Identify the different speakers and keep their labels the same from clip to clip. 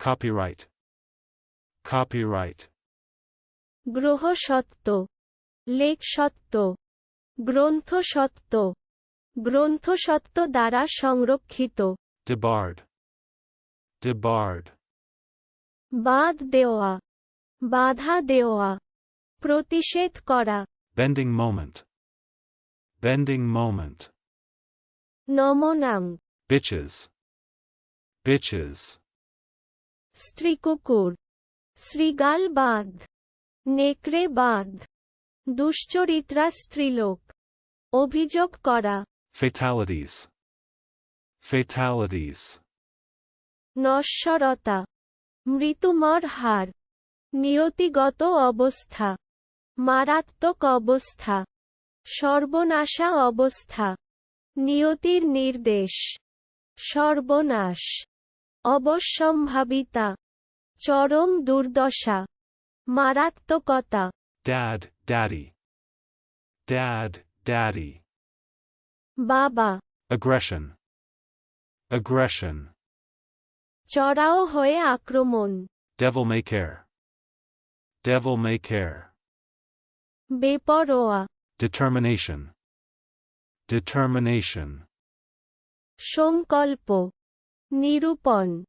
Speaker 1: Copyright. Copyright.
Speaker 2: গ্রহ সত্ত্ব, লেখ সত্ত্ব, গ্রন্থ সত্ত্ব, গ্রন্থ সত্ত্ব দ্বারা সংরক্ষিত।
Speaker 1: Debarred. Debarred.
Speaker 2: বাদ দেওয়া, বাধা দেওয়া, প্রতিষেধ করা।
Speaker 1: Bending moment. Bending moment.
Speaker 2: নমনাং,
Speaker 1: Bitches. Bitches.
Speaker 2: স্ত্রীকুকুর, শৃগাল বাঁধ, নেকড়ে বাঁধ, দুশ্চরিত্রা স্ত্রীলোক। অভিযোগ করা।
Speaker 1: Fatalities. Fatalities.
Speaker 2: নশ্বরতা, মৃত্যুমর হার, নিয়তিগত অবস্থা, মারাত্মক অবস্থা, সর্বনাশা অবস্থা, নিয়তির নির্দেশ, সর্বনাশ, অবশ্যম্ভাবিতা, চরম দুর্দশা, মারাত্মকতা।
Speaker 1: Dad, daddy. Dad, daddy.
Speaker 2: বাবা,
Speaker 1: Aggression. Aggression.
Speaker 2: চড়াও হয়ে আক্রমণ।
Speaker 1: Devil may care. Devil may care.
Speaker 2: বেপরোয়া,
Speaker 1: Determination. Determination.
Speaker 2: সংকল্প, নিরূপণ,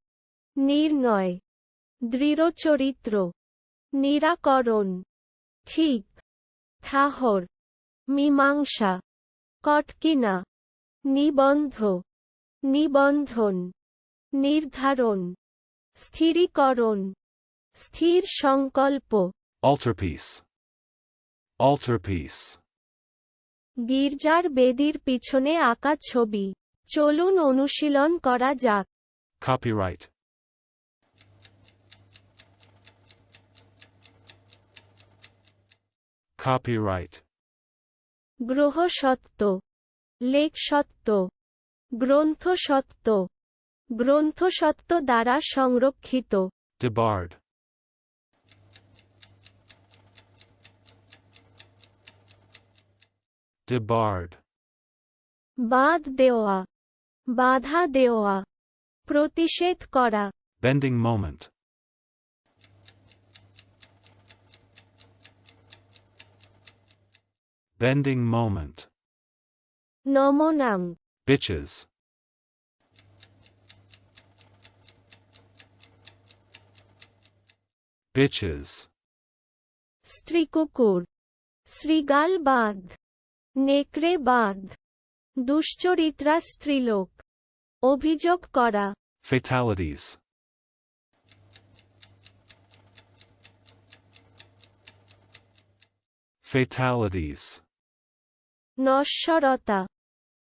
Speaker 2: নির্ণয়, দৃঢ়চরিত্র, নিরাকরণ, ঠিক, ঠাহর, মীমাংসা, কটকিনা, নিবন্ধ, নিবন্ধন, নির্ধারণ, স্থিরীকরণ, স্থির সংকল্প।
Speaker 1: Altarpiece. Altarpiece.
Speaker 2: গির্জার বেদির পিছনে আঁকা ছবি। চলুন অনুশীলন করা যাক।
Speaker 1: Copyright. Copyright.
Speaker 2: গ্রহ সত্ত্ব, লেখ সত্ত্ব, গ্রন্থ সত্ত্ব, গ্রন্থ সত্ত্ব দ্বারা সংরক্ষিত।
Speaker 1: Debarred. Debarred.
Speaker 2: বাদ দেওয়া, বাধা দেওয়া, প্রতিষেধ করা।
Speaker 1: Bending moment. Bending moment.
Speaker 2: নমনাং,
Speaker 1: Bitches. Bitches.
Speaker 2: স্ত্রীকুকুর, শৃগাল বাঁধ, নেকড়ে বাঁধ, দুশ্চরিত্রা স্ত্রীলোক। অভিযোগ করা।
Speaker 1: Fatalities. Fatalities.
Speaker 2: নশ্বরতা,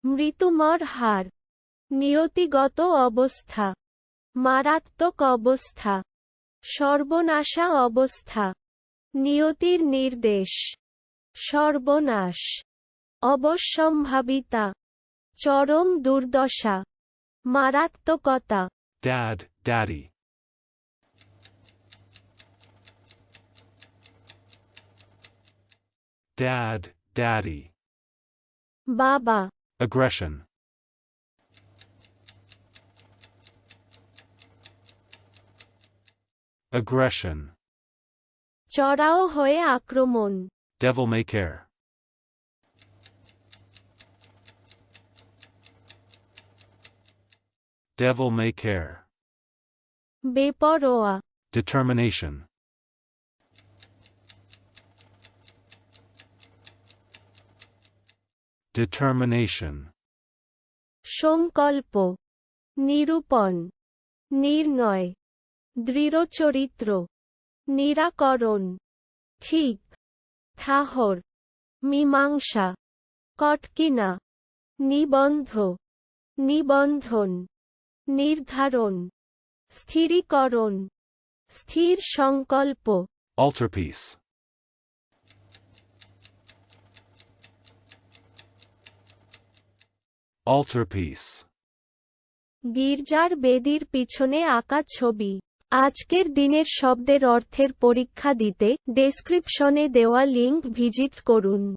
Speaker 2: মৃত্যুমর হার, নিয়তিগত অবস্থা, মারাত্মক অবস্থা, সর্বনাশা অবস্থা, নিয়তির নির্দেশ, সর্বনাশ, অবশ্যম্ভাবিতা, চরম দুর্দশা, মারাত্মকতা।
Speaker 1: Dad, daddy. Dad, daddy.
Speaker 2: বাবা,
Speaker 1: Aggression. Aggression.
Speaker 2: চড়াও হয়ে আক্রমণ।
Speaker 1: Devil may care. Devil may care.
Speaker 2: বেপরোয়া,
Speaker 1: Determination. Determination.
Speaker 2: সংকল্প, নিরূপণ, নির্ণয়, দৃঢ়চরিত্র, নিরাকরণ, ঠিক, ঠাহর, মীমাংসা, কটকিনা, নিবন্ধ, নিবন্ধন, নির্ধারণ, স্থিরীকরণ, স্থির সংকল্প।
Speaker 1: Altarpiece. Altarpiece.
Speaker 2: গির্জার বেদির পিছনে আঁকা ছবি। আজকের দিনের শব্দের অর্থের পরীক্ষা দিতে ডেসক্রিপশনে দেওয়া লিংক ভিজিট করুন।